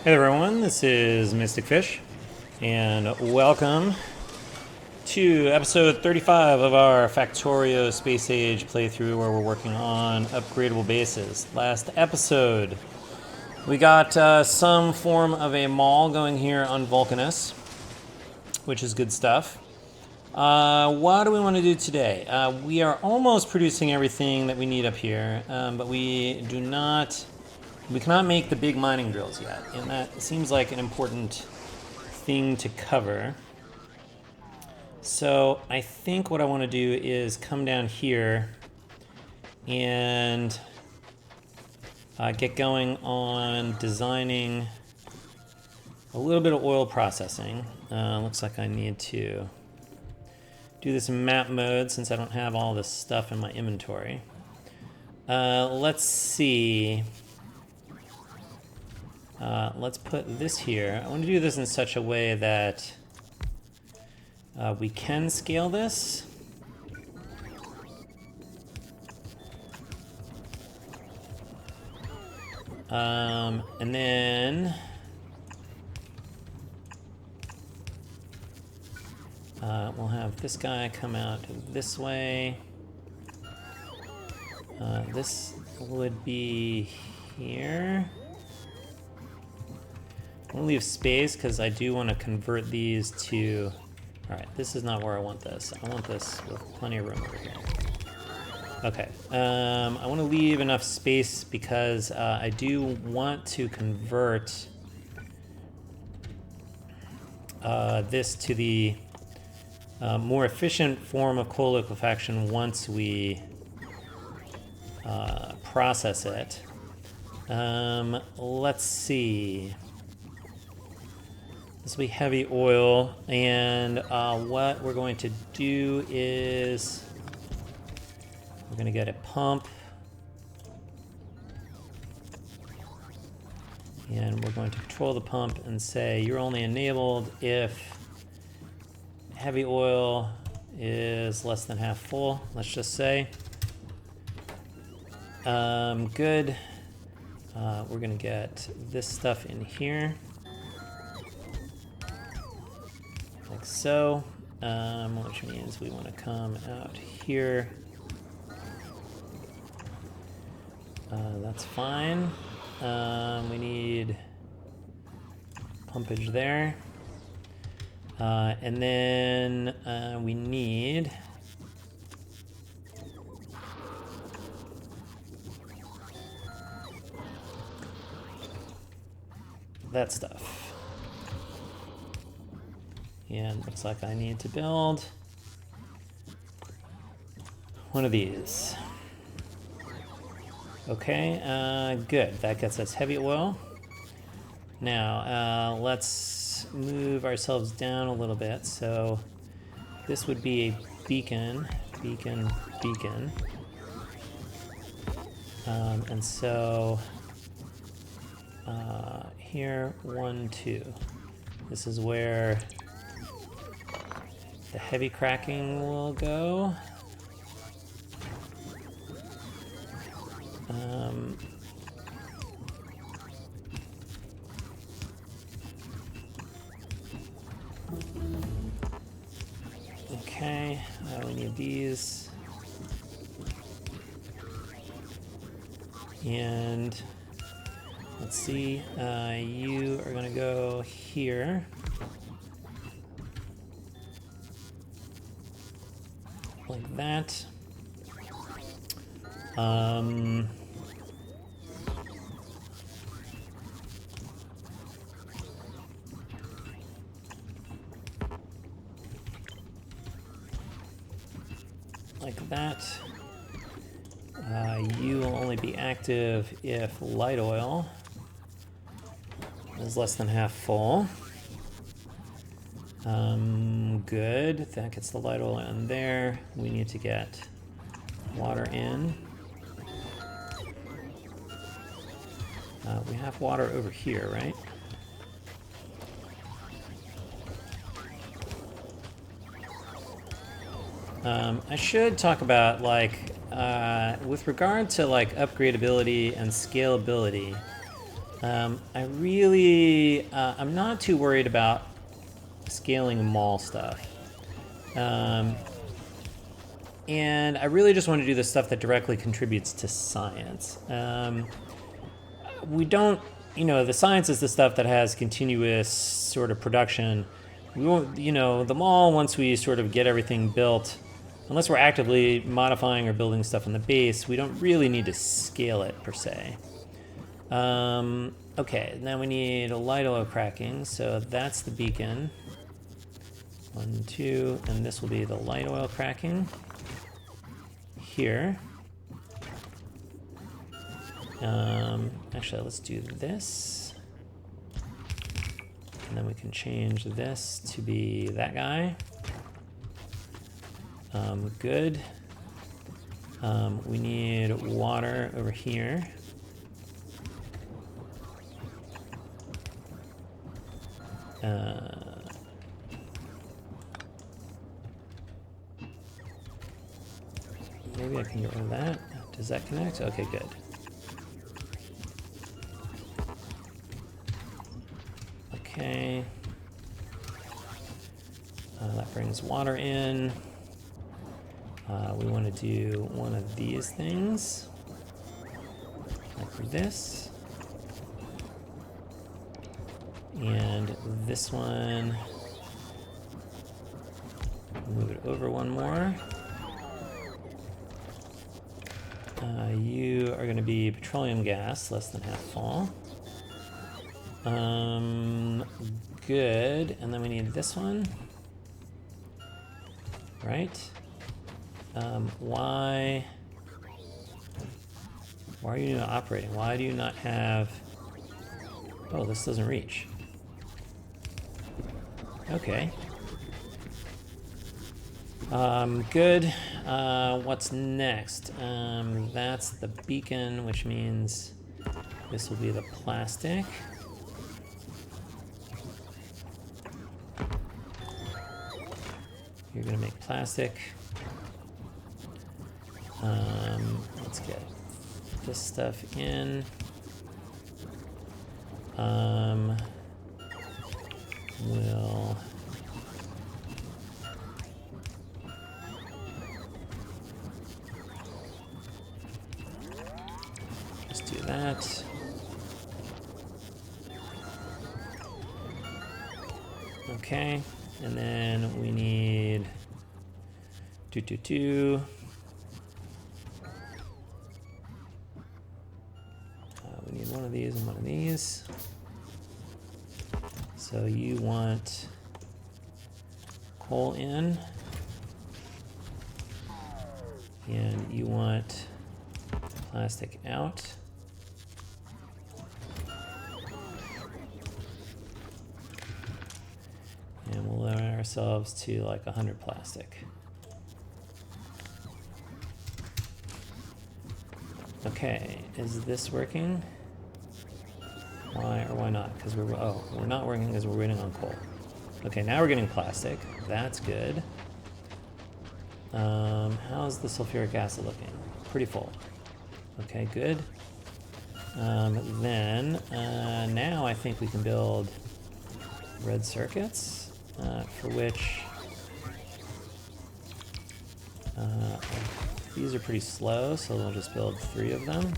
Hey everyone, this is Mystic Fish, and welcome to episode 35 of our Factorio Space Age playthrough where we're working on upgradable bases. Last episode, we got some form of a mall going here on Vulcanus, which is good stuff. What do we want to do today? We are almost producing everything that we need up here, but we cannot make the big mining drills yet, and that seems like an important thing to cover. So I think what I want to do is come down here and get going on designing a little bit of oil processing. Looks like I need to do this in map mode since I don't have all this stuff in my inventory. Let's see. Let's put this here. I want to do this in such a way that we can scale this. And then we'll have this guy come out this way. This would be here. I'm gonna leave space because I do want to convert these to... Alright, this is not where I want this. I want this with plenty of room over here. Okay, I want to leave enough space because I do want to convert this to the more efficient form of coal liquefaction once we process it. Let's see. This will be heavy oil, and what we're going to do is we're going to get a pump, and we're going to control the pump and say you're only enabled if heavy oil is less than half full, let's just say. Good. We're going to get this stuff in here. Like so, which means we want to come out here. That's fine. We need pumpage there. And then we need that stuff. And looks like I need to build one of these. Okay, good. That gets us heavy oil. Now, let's move ourselves down a little bit. So this would be a beacon, beacon, beacon. And so here, 1, 2. This is where the heavy cracking will go. Okay, we need these. And let's see, you are gonna go here. Like that. Like that. You will only be active if light oil is less than half full. Good. That gets the light oil in there. We need to get water in. We have water over here, right? I should talk about, like, with regard to, like, upgradability and scalability, I'm not too worried about scaling mall stuff. And I really just want to do the stuff that directly contributes to science. We don't, the science is the stuff that has continuous sort of production. We won't, the mall, once we sort of get everything built, unless we're actively modifying or building stuff in the base, we don't really need to scale it per se. Okay, now we need a light oil cracking, so that's the beacon. 1, 2, and this will be the light oil cracking here. Actually, let's do this. And then we can change this to be that guy. Good. We need water over here. Maybe I can get rid of that. Does that connect? Okay, good. Okay. That brings water in. We want to do one of these things, like this. And this one, move it over one more. You are going to be petroleum gas, less than half full. Good. And then we need this one. Right? Why are you not operating? Why do you not have... Oh, this doesn't reach. Okay. Good. What's next? That's the beacon, which means this will be the plastic. You're gonna make plastic. Let's get this stuff in. We'll just do that. Okay, and then we need two. We need one of these and one of these. So you want coal in, and you want plastic out. And we'll limit ourselves to like 100 plastic. Okay, is this working? Why or why not? Because we're not working because we're waiting on coal. Okay, now we're getting plastic. That's good. How's the sulfuric acid looking? Pretty full. Okay, good. Then now I think we can build red circuits, for which these are pretty slow, so we'll just build 3 of them.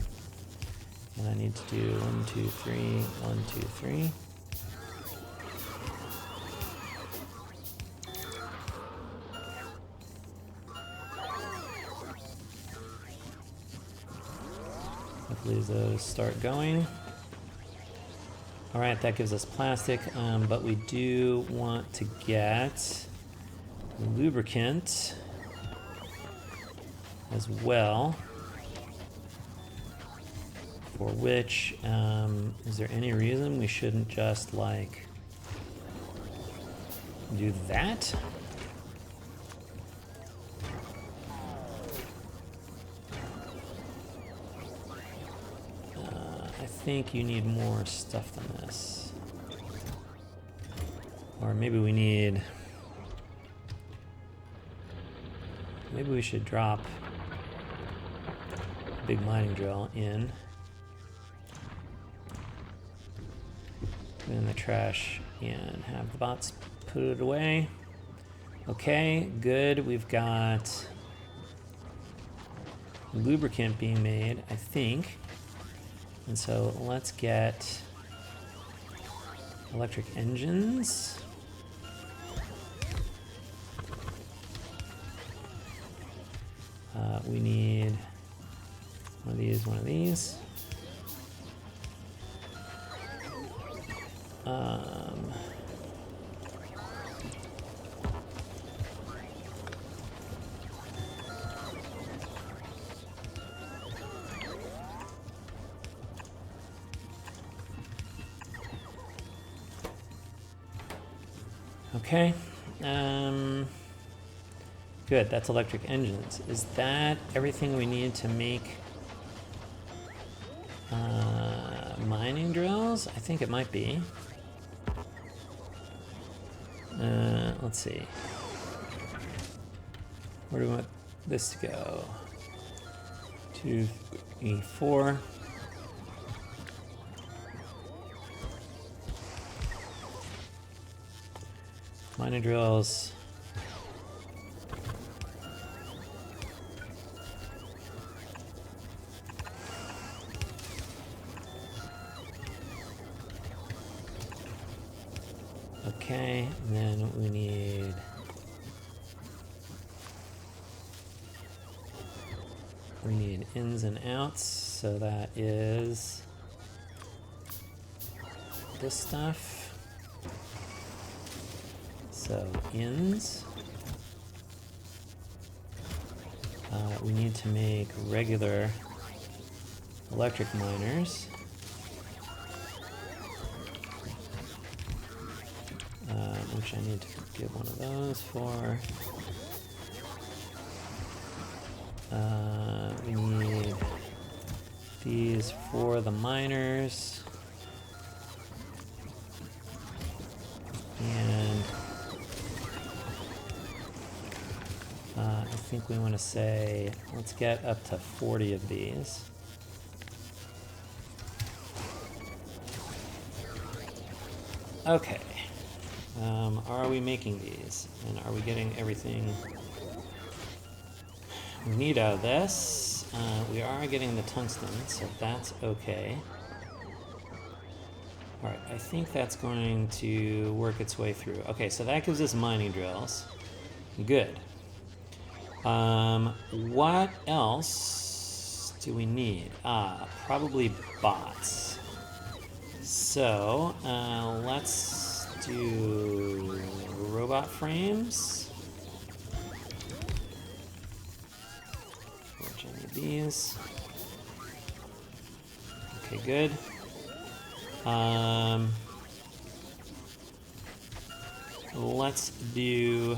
And I need to do 1, 2, 3, 1, 2, 3. Hopefully those start going. All right, that gives us plastic, but we do want to get lubricant as well. For which, is there any reason we shouldn't just, like, do that? I think you need more stuff than this. Or maybe we need... Maybe we should drop a big mining drill in. it in the trash and have the bots put it away. Okay, good. We've got lubricant being made, I think. And so let's get electric engines. We need one of these, one of these. Okay. Good, that's electric engines. Is that everything we need to make mining drills? I think it might be. Let's see. Where do we want this to go? 2, 3, 4. Mining drills. Okay, and then we need ins and outs, so that is this stuff. So ins. We need to make regular electric miners. Which I need to get one of those for. We need these for the miners. And I think we want to say, let's get up to 40 of these. Okay. Are we making these? And are we getting everything we need out of this? We are getting the tungsten, so that's okay. Alright, I think that's going to work its way through. Okay, so that gives us mining drills. Good. What else do we need? Probably bots. So, let's do robot frames. Which I need these. Okay, good. Let's do...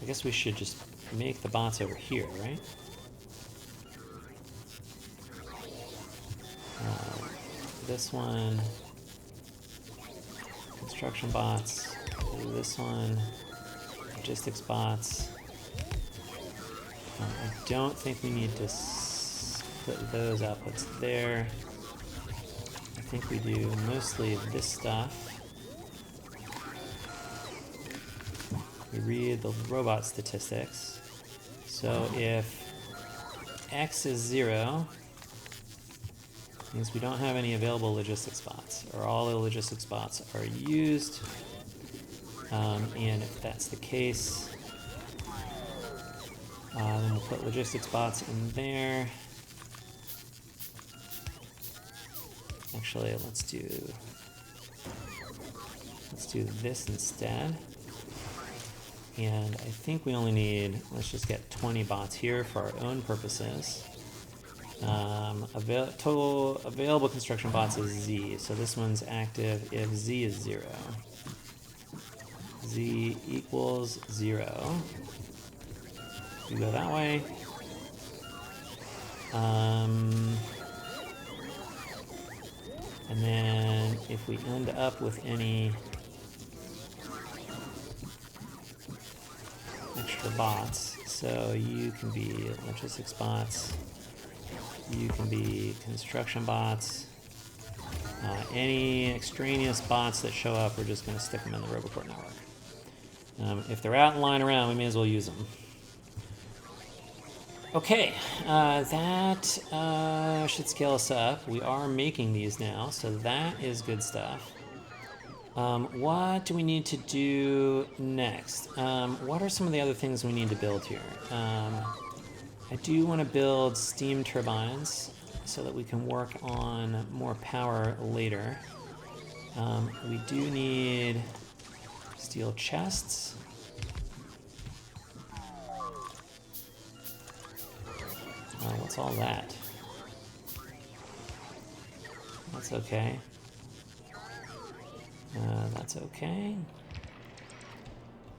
I guess we should just make the bots over here, right? This one, construction bots. This one, logistics bots. I don't think we need to split those outputs there. I think we do mostly this stuff. We read the robot statistics. So if X is 0, means we don't have any available logistics spots, or all the logistics spots are used. And if that's the case, then we'll put logistics spots in there. Actually, let's do this instead. And I think we only need, let's just get 20 bots here for our own purposes. Total available construction bots is Z, so this one's active if Z is 0. Z equals 0. We go that way. And then if we end up with any extra bots, so you can be logistics bots, you can be construction bots, Any extraneous bots that show up, we're just going to stick them in the Roboport network. If they're out and lying around, we may as well use them. Okay, that should scale us up. We are making these now, so that is good stuff. What do we need to do next? What are some of the other things we need to build here? I do want to build steam turbines so that we can work on more power later. We do need steel chests. What's all that? That's okay. That's okay.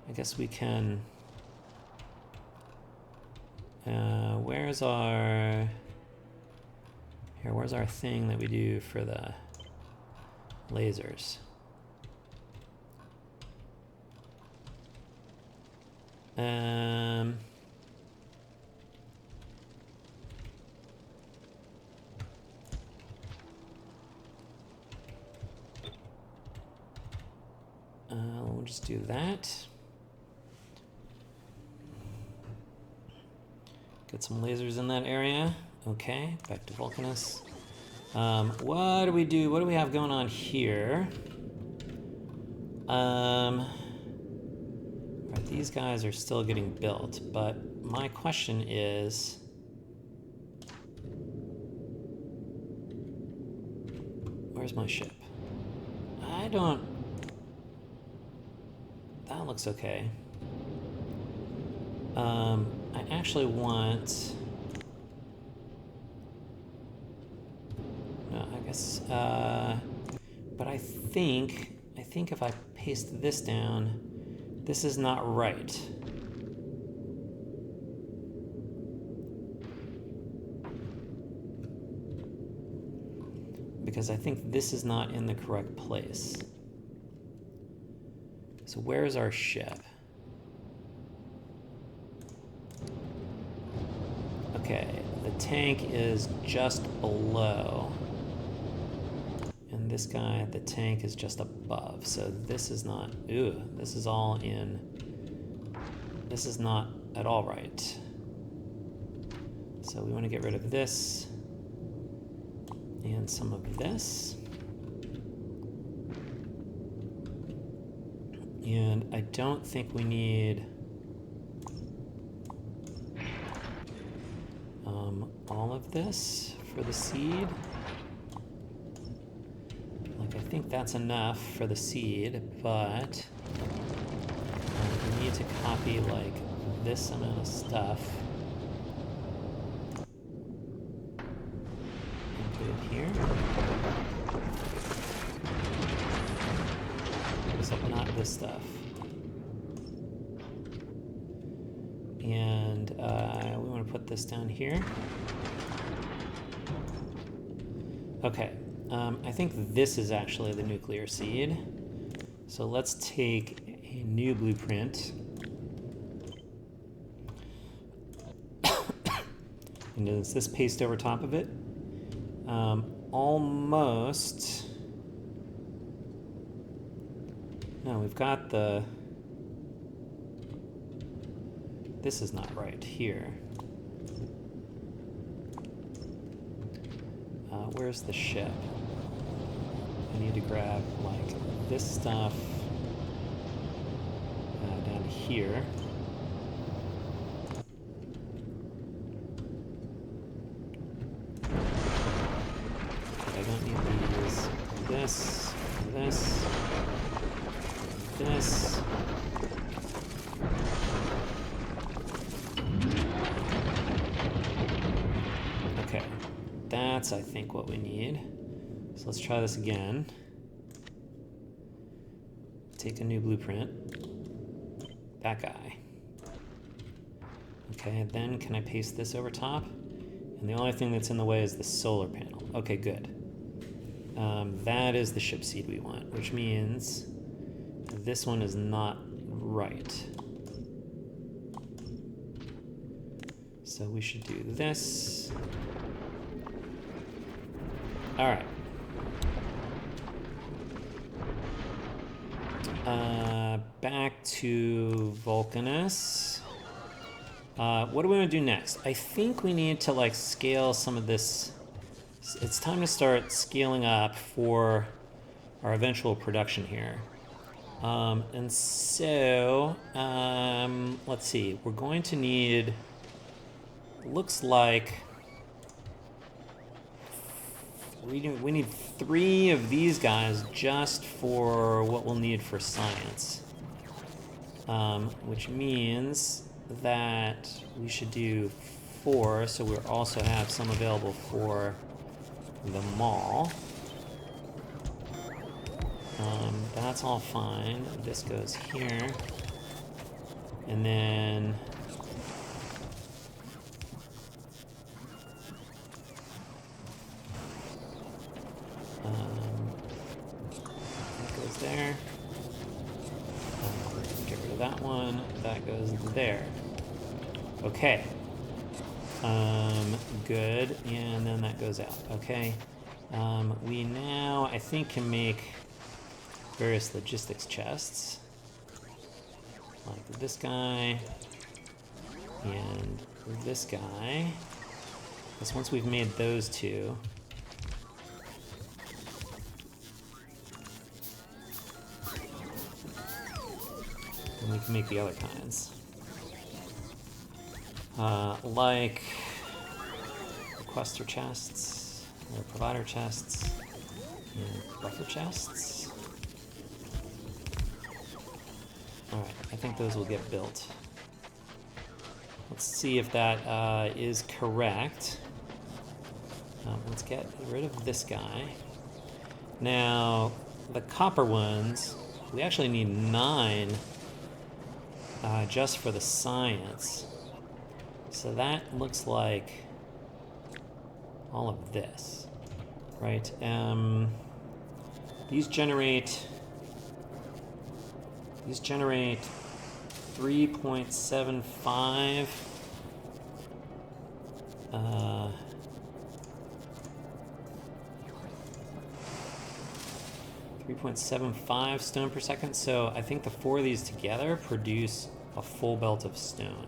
I guess we can... where's our... Here, where's our thing that we do for the lasers? We'll just do that. Get some lasers in that area. Okay, back to Vulcanus. What do we do? What do we have going on here? Right, these guys are still getting built, but my question is... Where's my ship? I don't... That looks okay. I actually want... No, I guess... but I think if I paste this down, this is not right. Because I think this is not in the correct place. So where's our ship? Okay, the tank is just below. And this guy, the tank is just above. So this is not, this is all in, this is not at all right. So we want to get rid of this and some of this. And I don't think we need all of this for the seed. Like, I think that's enough for the seed, but we need to copy like this amount of stuff and put it here. Except not this stuff. And we want to put this down here. Okay, I think this is actually the nuclear seed. So let's take a new blueprint. And is this paste over top of it? Almost. No, we've got the... This is not right here. Where's the ship? I need to grab, like, this stuff down here. But I don't need these. This, this, this. Okay, that's, I think, what we need. So let's try this again. Take a new blueprint. That guy. Okay, then can I paste this over top? And the only thing that's in the way is the solar panel. Okay, good. That is the ship seed we want, which means this one is not right. So we should do this. All right. Back to Vulcanus. What do we want to do next? I think we need to like scale some of this. It's time to start scaling up for our eventual production here. And so, let's see. We're going to need, looks like, we need 3 of these guys just for what we'll need for science. Which means that we should do 4, so we'll also have some available for the mall. That's all fine. This goes here. And then that goes there. Get rid of that one. That goes there. Okay. Good. And then that goes out. Okay. We now, I think, can make various logistics chests. Like this guy. And this guy. Because once we've made those 2, then we can make the other kinds. Like requester chests, or provider chests, and buffer chests. Alright, I think those will get built. Let's see if that is correct. Let's get rid of this guy. Now, the copper ones, we actually need 9 just for the science. So that looks like all of this, right? These generate 3.75 3.75 stone per second. So I think the 4 of these together produce a full belt of stone.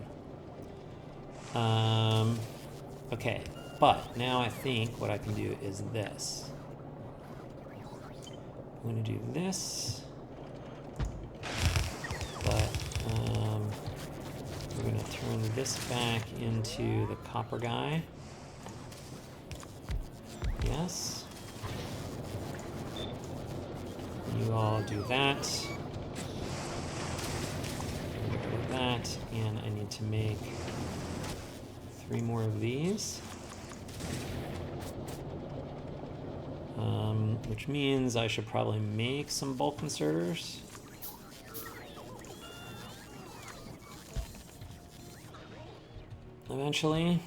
Okay, but now I think what I can do is this. I'm going to do this, but we're going to turn this back into the copper guy. Yes. You all do that. Get rid of that, and I need to make 3 more of these. Which means I should probably make some bulk inserters. Eventually.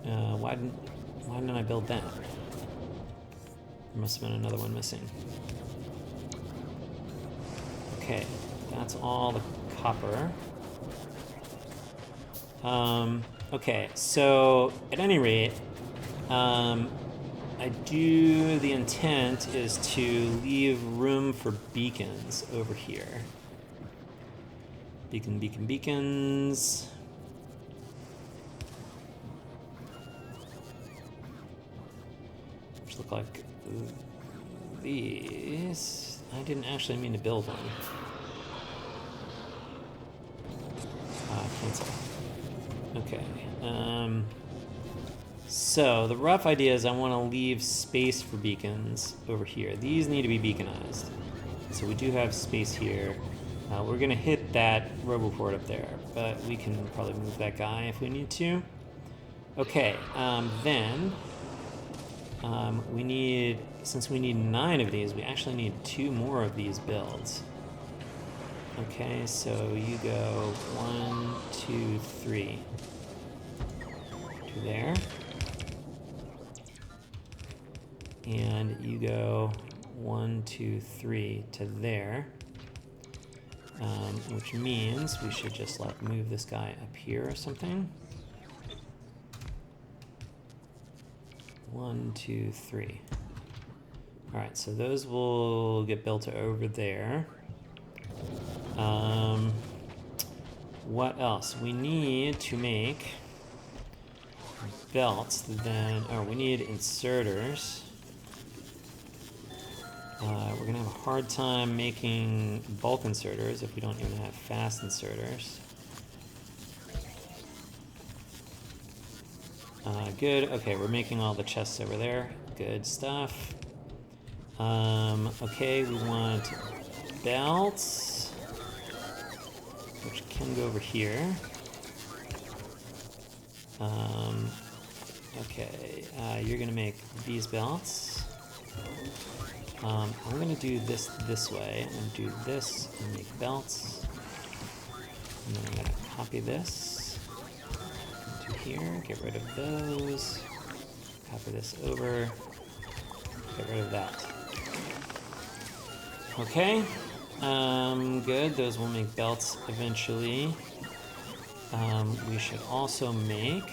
Why didn't I build that? There must have been another one missing. Okay, that's all the copper. Okay, so at any rate, the intent is to leave room for beacons over here. Beacons. Which look like these. I didn't actually mean to build one. Cancel. Okay. So the rough idea is I want to leave space for beacons over here. These need to be beaconized. So we do have space here. We're going to hit that roboport up there, but we can probably move that guy if we need to. Okay, then we need, since we need 9 of these, we actually need 2 more of these builds. Okay, so you go 1, 2, 3 to there. And you go 1, 2, 3 to there. Which means we should just like move this guy up here or something. 1, 2, 3. All right, so those will get built over there. What else? We need to make belts then, or we need inserters. We're gonna have a hard time making bulk inserters if we don't even have fast inserters. Good, okay, we're making all the chests over there. Good stuff. Okay, we want belts, which can go over here. Okay, you're gonna make these belts. I'm gonna do this way. I'm gonna do this and make belts. And then I'm gonna copy this to here, get rid of those, copy this over, get rid of that. Okay, good, those will make belts eventually. We should also make,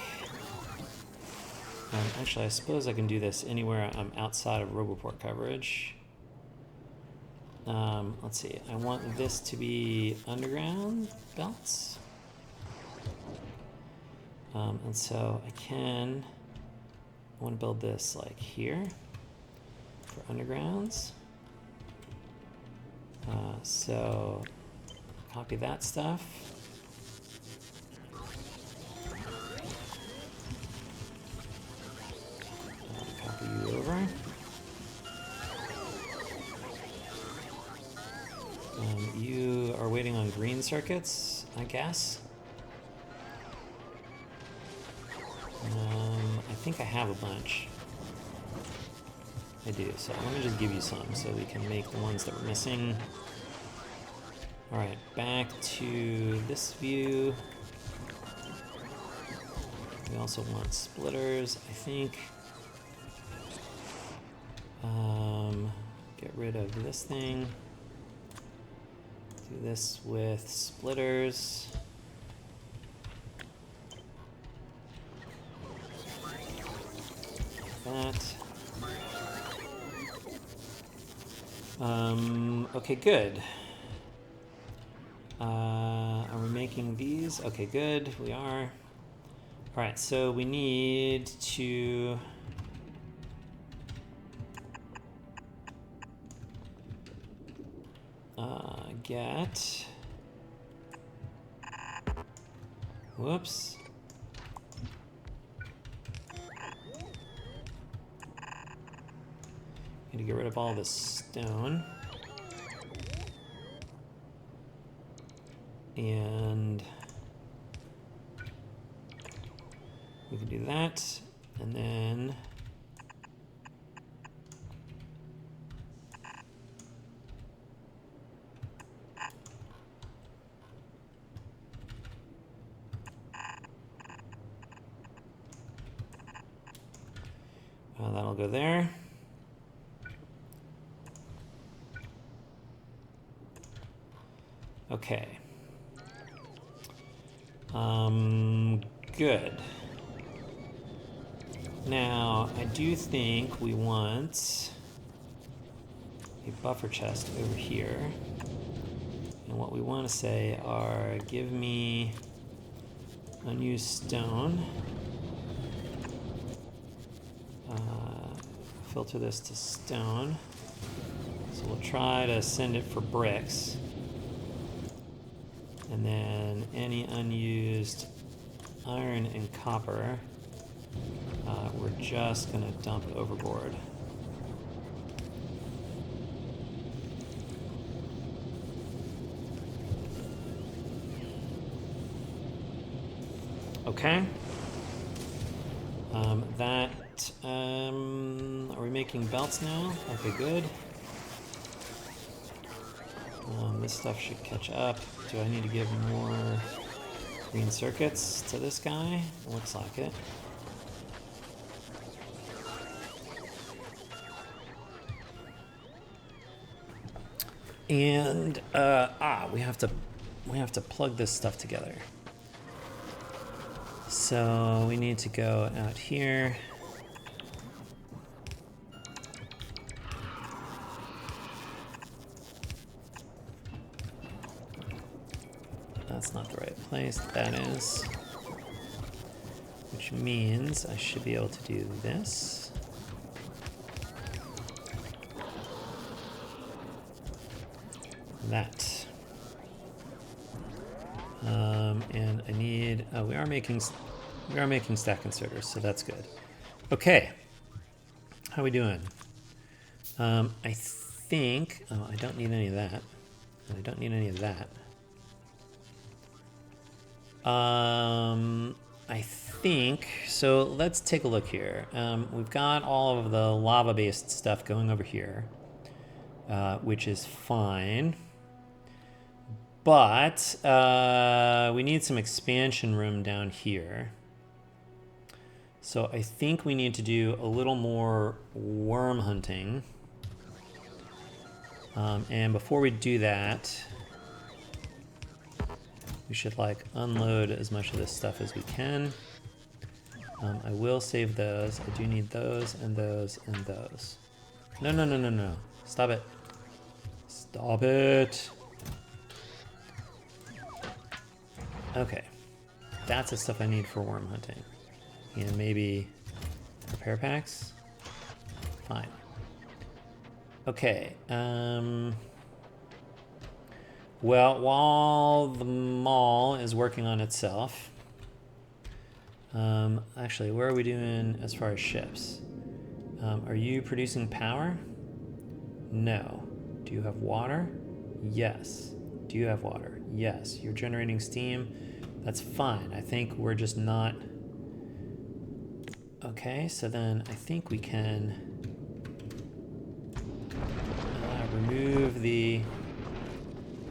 actually I suppose I can do this anywhere I'm outside of Roboport coverage. Let's see, I want this to be underground belts. And so I want to build this like here for undergrounds. So copy that stuff. Copy you over. You are waiting on green circuits, I guess. I think I have a bunch. I do, so let me just give you some so we can make the ones that we're missing. Alright, back to this view. We also want splitters, I think. Get rid of this thing. Do this with splitters. That. Okay, good. Are we making these? Okay, good, we are. Alright, so we need to get, whoops. Need to get rid of all this stone. And we can do that, and then that'll go there. Okay. Good. Now, I do think we want a buffer chest over here. And what we want to say are, give me unused stone. Filter this to stone. So we'll try to send it for bricks. And then any unused iron and copper, we're just going to dump overboard. Okay. Are we making belts now? Okay, good. This stuff should catch up. Do I need to give more green circuits to this guy? Looks like it. And we have to plug this stuff together. So we need to go out here placed, that is. Which means I should be able to do this. That. And I need, oh, we are making stack inserters, so that's good. Okay. How are we doing? I think, oh, I don't need any of that. And I don't need any of that. I think, so let's take a look here. We've got all of the lava-based stuff going over here, which is fine. But we need some expansion room down here. So I think we need to do a little more worm hunting. And before we do that, we should like unload as much of this stuff as we can. I will save those. I do need those and those and those. No, no, no, no, no. Stop it. Stop it. Okay. That's the stuff I need for worm hunting. And maybe repair packs? Fine. Okay. Well, while the mall is working on itself, actually, where are we doing as far as ships? Are you producing power? No. Do you have water? Yes. Do you have water? Yes. You're generating steam? That's fine. I think we're just not... Okay, so then I think we can remove the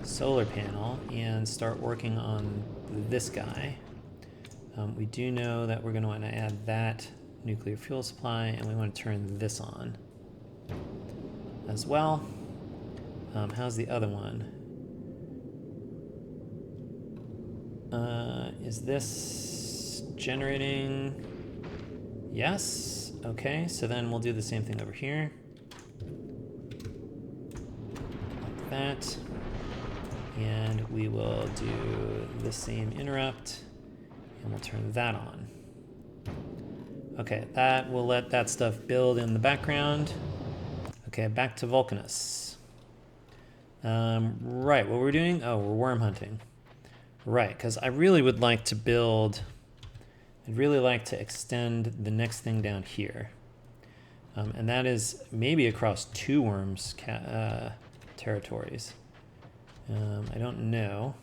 solar panel and start working on this guy. We do know that we're going to want to add that nuclear fuel supply, and we want to turn this on as well. How's the other one? Is this generating? Yes. Okay, so then we'll do the same thing over here. Like that. And we will do the same interrupt, and we'll turn that on. Okay, that will let that stuff build in the background. Okay, back to Vulcanus. Right, what we're doing? Oh, we're worm hunting. Right, because I really would like to build... I'd really like to extend the next thing down here. And that is maybe across 2 worms territories. I don't know.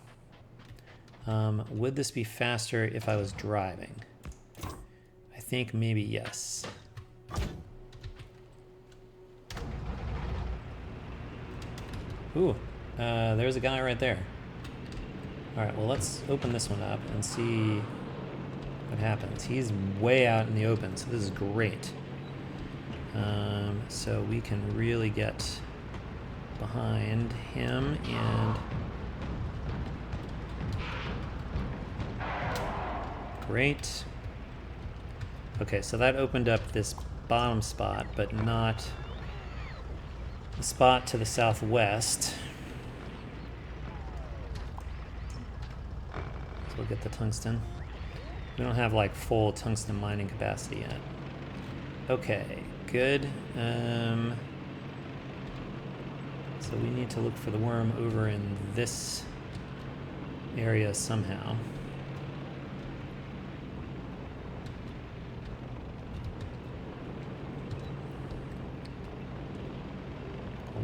Would this be faster if I was driving? I think maybe yes. Ooh, there's a guy right there. All right, well, let's open this one up and see what happens. He's way out in the open, so this is great. So we can really get behind him and... Great. Okay, so that opened up this bottom spot, but not the spot to the southwest. So we'll get the tungsten. We don't have like full tungsten mining capacity yet. Okay, good. So we need to look for the worm over in this area somehow.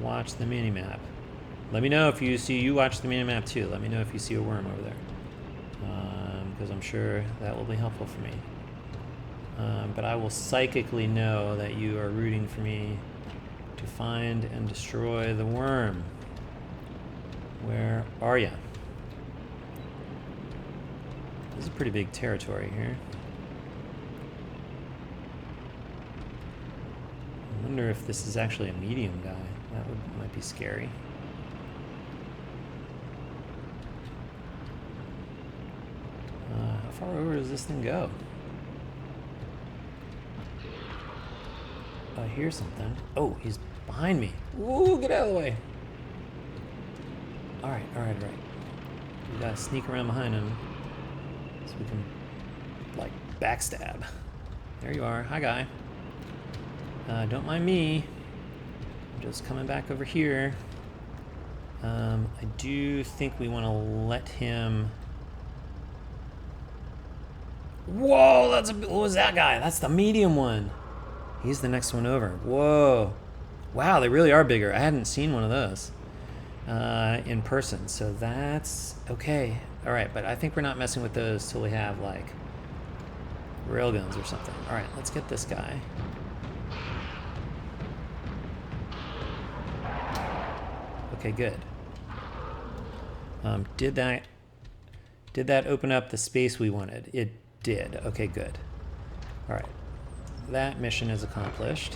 Watch the mini-map. Let me know if you see, you watch the mini-map too. Let me know if you see a worm over there. Because I'm sure that will be helpful for me. But I will psychically know that you are rooting for me to find and destroy the worm. Where are ya? This is a pretty big territory here. I wonder if this is actually a medium guy. That might be scary. How far over does this thing go? I hear something. Oh, he's behind me. Ooh, get out of the way. All right. We gotta sneak around behind him we can, like, backstab. There you are. Hi, guy. Don't mind me. I'm just coming back over here. I do think we want to let him... Whoa, what was that guy? That's the medium one. He's the next one over. Whoa. Wow, they really are bigger. I hadn't seen one of those in person, so that's okay. All right, but I think we're not messing with those till we have, like, railguns or something. All right, let's get this guy. Okay, good. Did that open up the space we wanted? It did. Okay, good. All right, that mission is accomplished.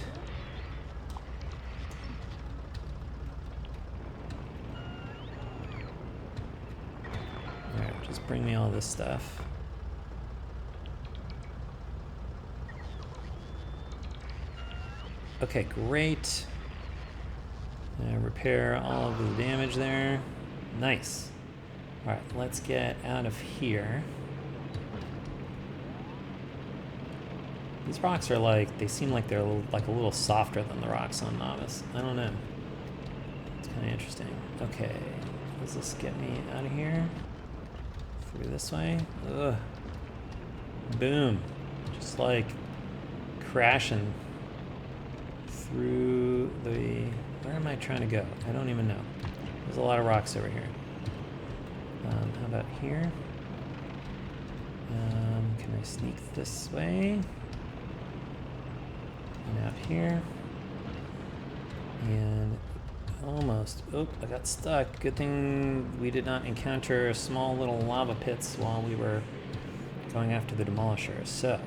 All right, just bring me all this stuff. Okay, great. Repair all of the damage there. Nice. All right, let's get out of here. These rocks are like, they seem like they're a little softer than the rocks on Novice. I don't know. It's kind of interesting. Okay, does this get me out of here? Through this way? Ugh. Boom. Just like crashing through the... Where am I trying to go? I don't even know. There's a lot of rocks over here. How about here? Can I sneak this way? And out here. And almost. Oh, I got stuck. Good thing we did not encounter small little lava pits while we were going after the demolishers. So,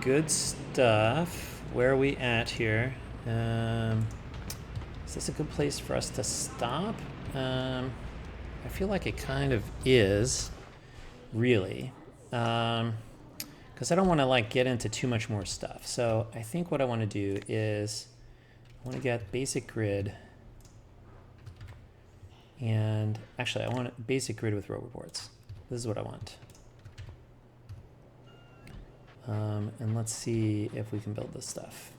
good stuff. Where are we at here? Is this a good place for us to stop? I feel like it kind of is, really, because I don't want to like get into too much more stuff. So I think what I want to do is I want to get basic grid, and actually I want a basic grid with roboports. This is what I want. And let's see if we can build this stuff.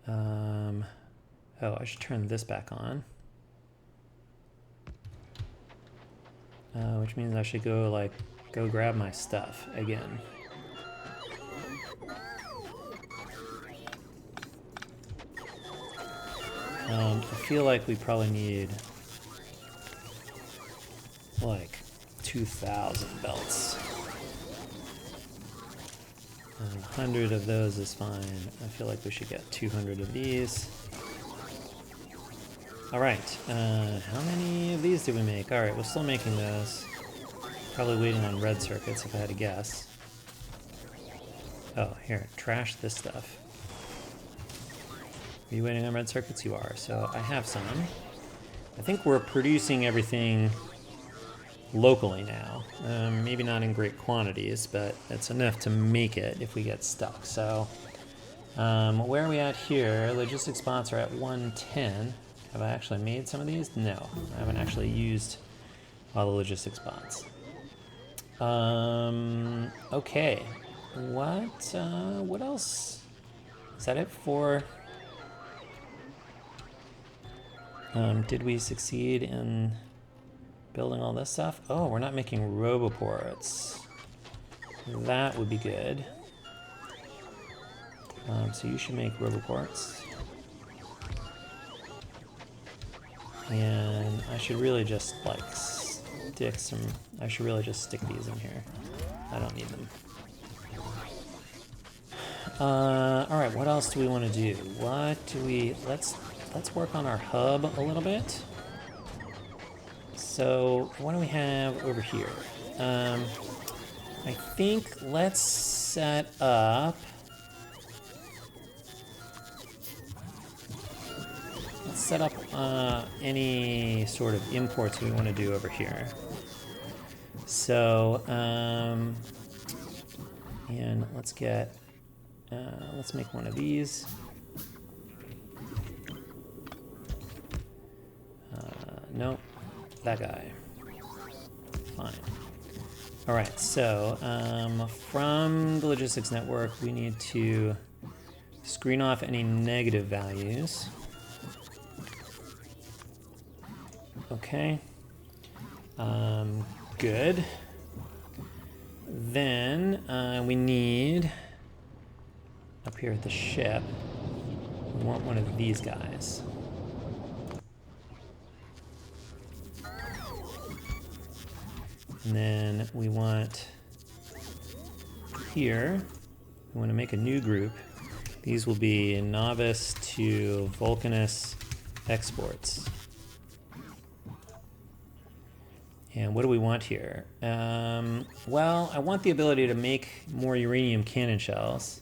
Oh, I should turn this back on. Which means I should go grab my stuff again. I feel like we probably need like 2,000 belts. 100 of those is fine. I feel like we should get 200 of these. All right, how many of these did we make? All right, we're still making those. Probably waiting on red circuits if I had to guess. Oh, here, trash this stuff. Are you waiting on red circuits? You are, so I have some. I think we're producing everything locally now. Maybe not in great quantities, but it's enough to make it if we get stuck. So where are we at here? Logistics spots are at 110. Have I actually made some of these? No, I haven't actually used all the logistics spots. Okay, what else? Is that it for... did we succeed in building all this stuff? Oh, we're not making roboports. That would be good. So you should make roboports. And I should really just like stick some, I should really just stick these in here. I don't need them. Alright, what else do we want to do? What do we, let's work on our hub a little bit. So what do we have over here? I think let's set up, any sort of imports we want to do over here. So, and let's get, let's make one of these. Nope, that guy. Fine. All right, so from the logistics network, we need to screen off any negative values. Okay. Good. Then we need, up here at the ship, we want one of these guys. And then we want here, we want to make a new group. These will be novice to Vulcanus exports. And what do we want here? Well, I want the ability to make more uranium cannon shells.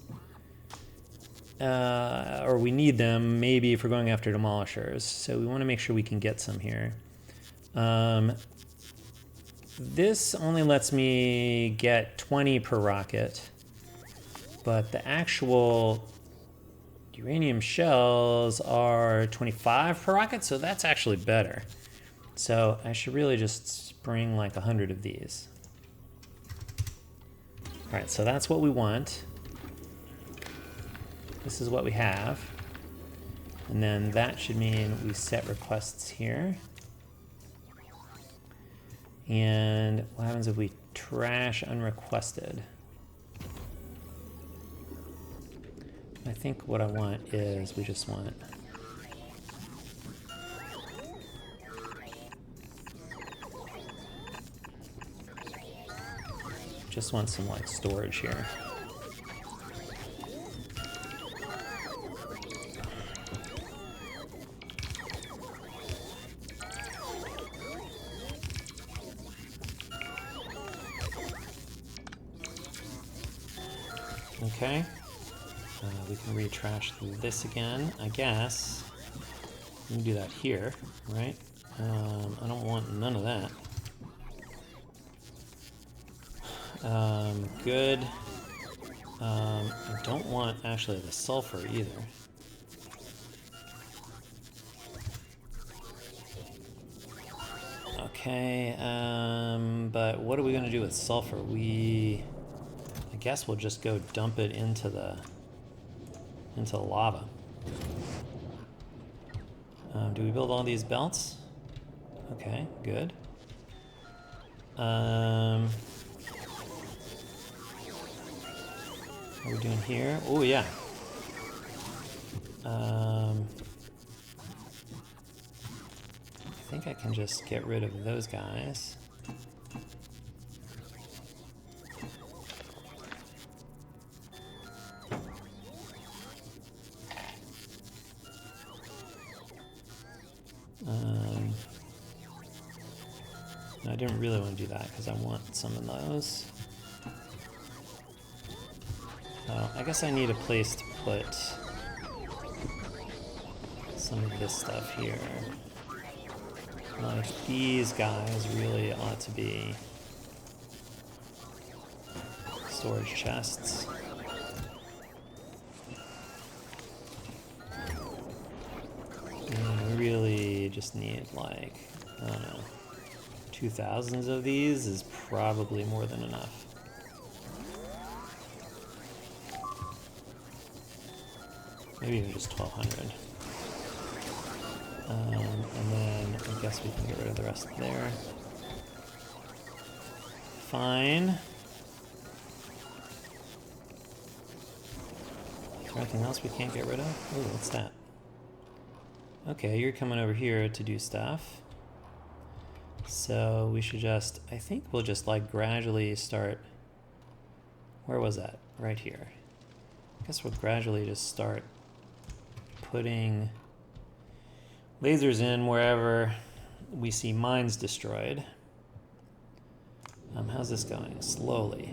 Or we need them, maybe, if we're going after demolishers. So we want to make sure we can get some here. This only lets me get 20 per rocket. But the actual uranium shells are 25 per rocket, so that's actually better. So I should really just spring like 100 of these. All right, so that's what we want. This is what we have. And then that should mean we set requests here. And what happens if we trash unrequested? I think what I want is we just want some like storage here. Okay. We can retrash this again, I guess. We can do that here, right? I don't want none of that. Good. I don't want actually the sulfur either. Okay, but what are we going to do with sulfur? I guess we'll just go dump it into the lava. Do we build all these belts? Okay, good. What are we doing here? Oh yeah. I think I can just get rid of those guys. No, I didn't really want to do that because I want some of those. I guess I need a place to put some of this stuff here. Like these guys really ought to be storage chests. And we really just need like, I don't know, 2,000 of these is probably more than enough. Maybe even just 1,200. And then I guess we can get rid of the rest there. Fine. Is there anything else we can't get rid of? Ooh, what's that? Okay, you're coming over here to do stuff. So we should just, I think we'll just like gradually start, where was that? Right here. I guess we'll gradually just start putting lasers in wherever we see mines destroyed. How's this going? Slowly.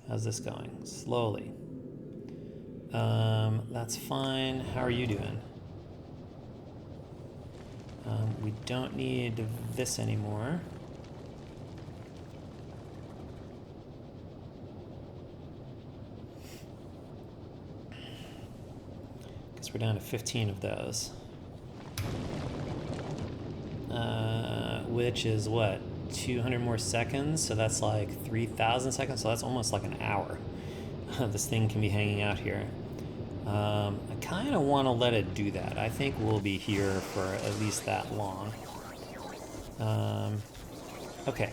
How's this going? Slowly. That's fine. How are you doing? We don't need this anymore. Guess we're down to 15 of those. Which is what? 200 more seconds, so that's like 3,000 seconds, so that's almost like an hour. This thing can be hanging out here. I kind of want to let it do that. I think we'll be here for at least that long. Okay.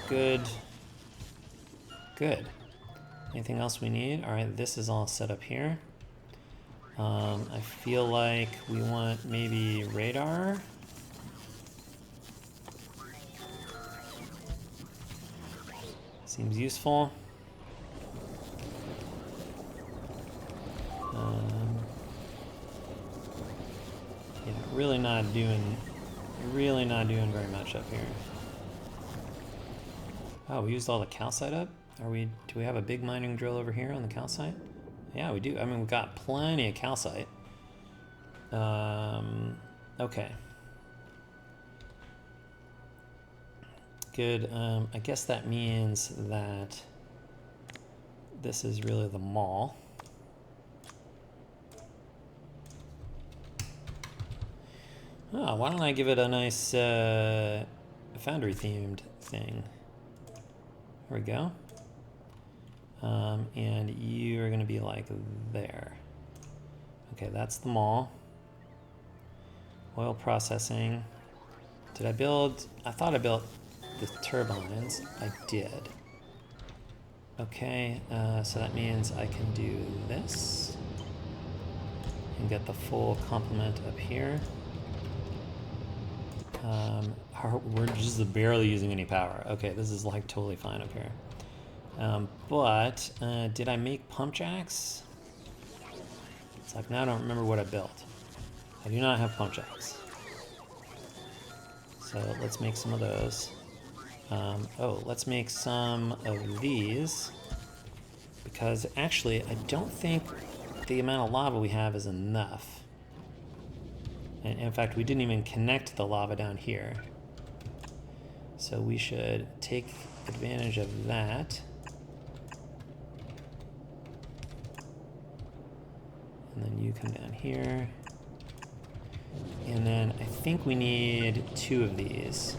Good. Good. Anything else we need? All right, this is all set up here. I feel like we want maybe radar. Seems useful. Yeah, really not doing very much up here. Oh, we used all the calcite up? Do we have a big mining drill over here on the calcite? Yeah, we do. I mean, we've got plenty of calcite. Okay. Good. I guess that means that this is really the mall. Oh, why don't I give it a nice foundry themed thing? There we go. And you are going to be like there. Okay, that's the mall. Oil processing. Did I build? I thought I built the turbines. I did. Okay, so that means I can do this and get the full complement up here. We're just barely using any power. Okay, this is like totally fine up here. But did I make pump jacks? It's like now I don't remember what I built. I do not have pump jacks. So let's make some of those. Oh, let's make some of these. Because actually, I don't think the amount of lava we have is enough. And in fact, we didn't even connect the lava down here. So we should take advantage of that. And then you come down here. And then I think we need 2 of these.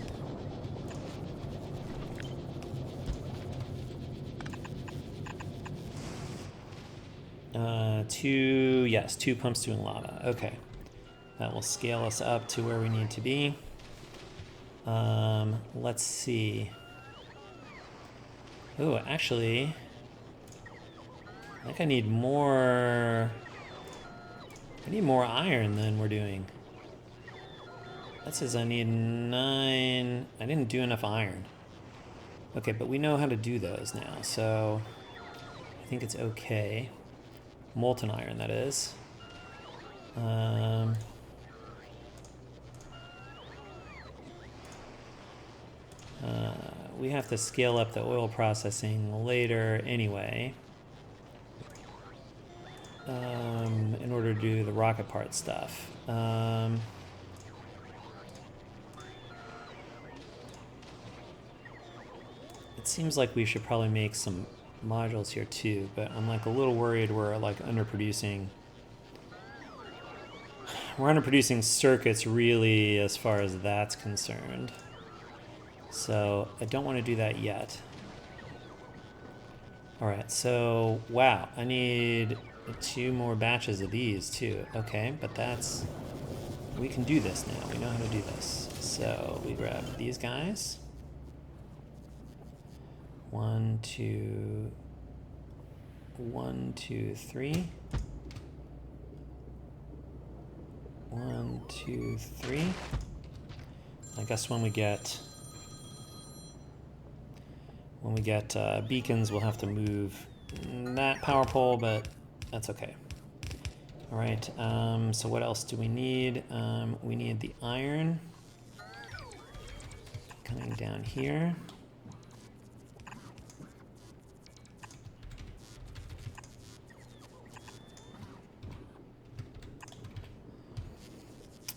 Yes, 2 pumps doing lava. Okay. That will scale us up to where we need to be. Let's see. Oh, actually, I think I need more iron than we're doing. That says I need 9. I didn't do enough iron. Okay, but we know how to do those now, so I think it's okay. Molten iron, that is. We have to scale up the oil processing later anyway, in order to do the rocket part stuff. It seems like we should probably make some modules here too, but I'm like a little worried we're like underproducing. We're underproducing circuits really as far as that's concerned. So I don't want to do that yet. All right, so wow, I need 2 more batches of these too. Okay, but we can do this now. We know how to do this. So we grab these guys. 1, 2, 1, 2, 3. 1, 2, 3. I guess when we get beacons, we'll have to move that power pole, but that's okay. All right, so what else do we need? We need the iron coming down here.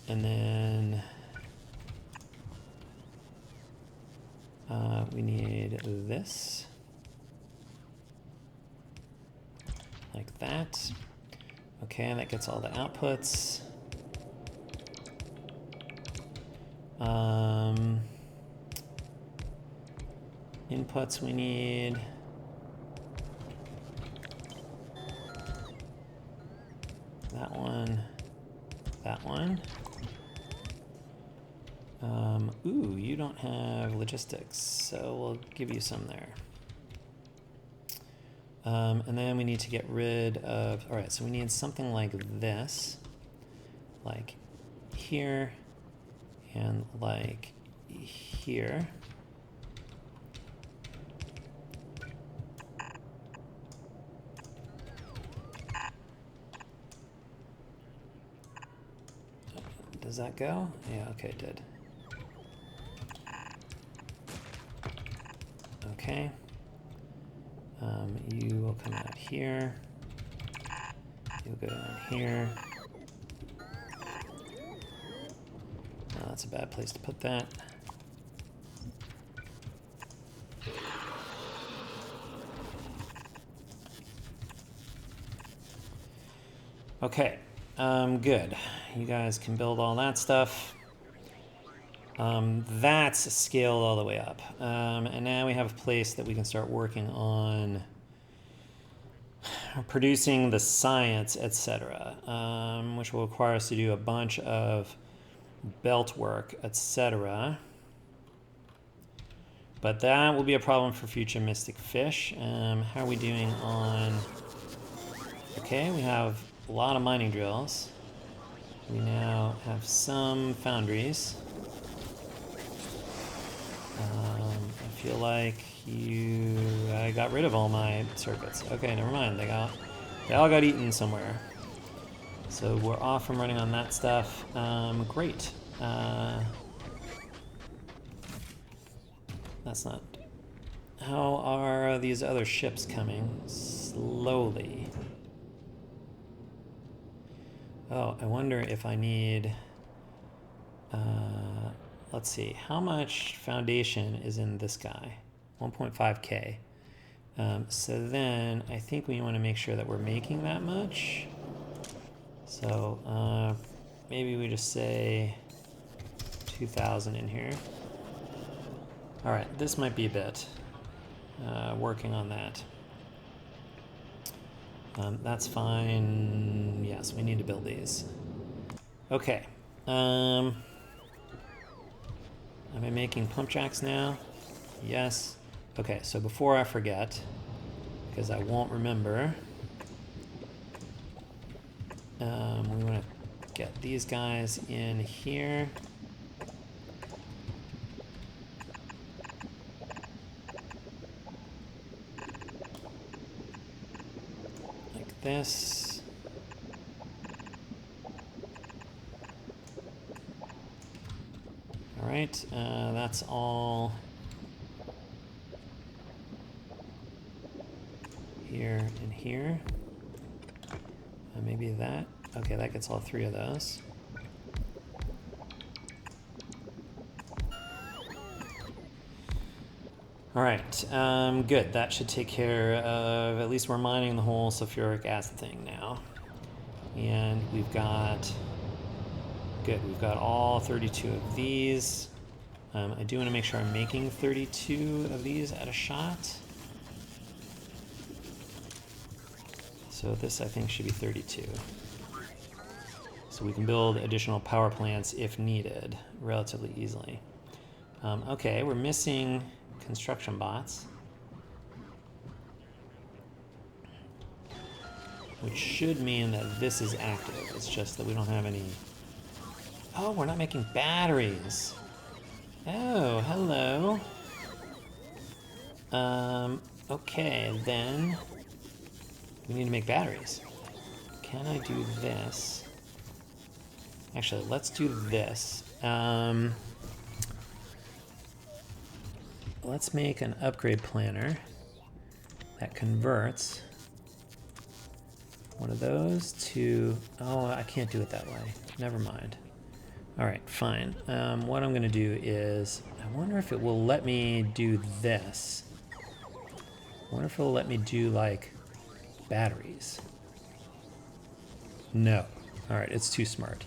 And then we need this, like that. Okay, and that gets all the outputs. Inputs we need. That one. That one. Ooh, you don't have logistics, so we'll give you some there. And then we need to get rid of, all right, so we need something like this, like here and like here. Does that go? Yeah, okay, it did. Okay. You will come out here. You'll go down here. Oh, that's a bad place to put that. Okay, good. You guys can build all that stuff. That's scaled all the way up. And now we have a place that we can start working on producing the science, etc., which will require us to do a bunch of belt work, etc. But that will be a problem for future Mystic Fish. How are we doing on... Okay, we have a lot of mining drills. We now have some foundries. I feel like I got rid of all my circuits. Okay, never mind. They all got eaten somewhere. So we're off from running on that stuff. Great. That's not... How are these other ships coming? Slowly. Oh, I wonder if I need... let's see. How much foundation is in this guy? 1.5K. So then I think we want to make sure that we're making that much. So maybe we just say 2,000 in here. All right, this might be a bit. Working on that. That's fine. Yes, we need to build these. Okay. Am I making pump jacks now? Yes. Okay, so before I forget, because I won't remember, we want to get these guys in here. Like this. All right, that's all here and here. Maybe that. Okay, that gets all three of those. All right, good. That should take care of, at least we're mining the whole sulfuric acid thing now. And we've got, good, we've got all 32 of these. I do want to make sure I'm making 32 of these at a shot. So this, I think, should be 32. So we can build additional power plants if needed relatively easily. Okay, we're missing construction bots, which should mean that this is active. It's just that we don't have any... Oh, we're not making batteries. Oh, hello. Okay, then we need to make batteries. Can I do this? Actually, let's do this. Let's make an upgrade planner that converts one of those to... Oh, I can't do it that way. Never mind. All right, fine. What I'm going to do is... I wonder if it will let me do this. I wonder if it will let me do, like, batteries. No. All right, it's too smart.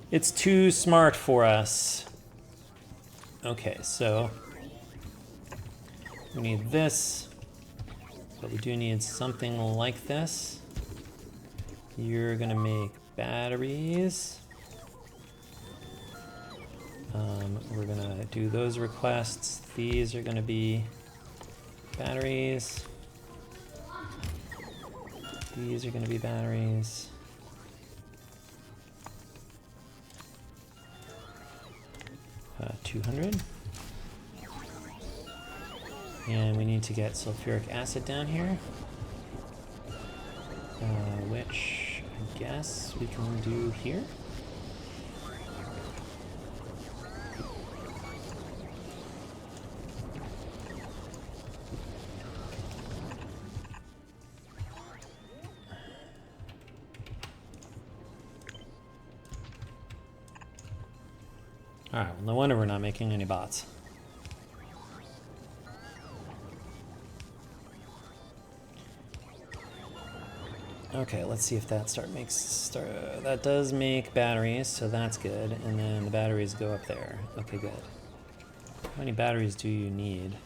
It's too smart for us. Okay, so... We need this, but we do need something like this. You're gonna make batteries. We're gonna do those requests. These are gonna be batteries. These are gonna be batteries. 200. And we need to get sulfuric acid down here, which I guess we can do here. Alright, well, no wonder we're not making any bots. Okay, let's see if that that does make batteries, so that's good. And then the batteries go up there. Okay, good. How many batteries do you need?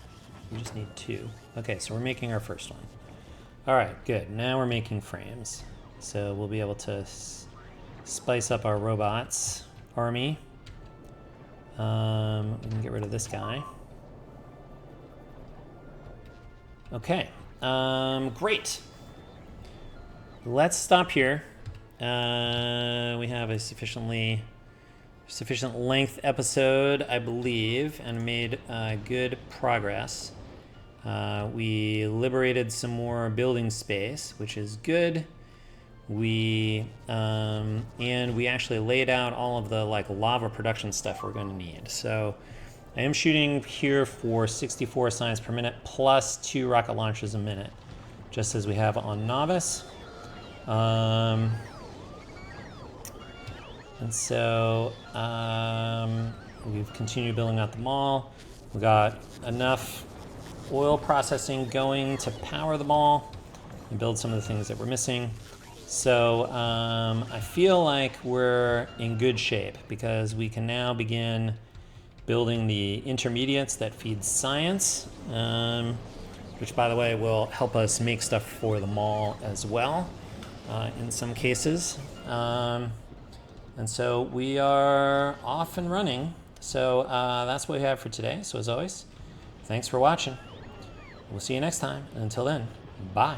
You just need 2. Okay, so we're making our first one. Alright, good. Now we're making frames. So we'll be able to spice up our robots army. We can get rid of this guy. Okay, great. Let's stop here. We have a sufficient length episode, I believe, and made good progress. We liberated some more building space, which is good. And we actually laid out all of the lava production stuff we're going to need. So I am shooting here for 64 science per minute plus 2 rocket launches a minute, just as we have on Novice. And so we've continued building out the mall. We got enough oil processing going to power the mall and build some of the things that we're missing. So I feel like we're in good shape because we can now begin building the intermediates that feed science, which, by the way, will help us make stuff for the mall as well in some cases. And so we are off and running. So that's what we have for today. So as always, thanks for watching. We'll see you next time. And until then, bye.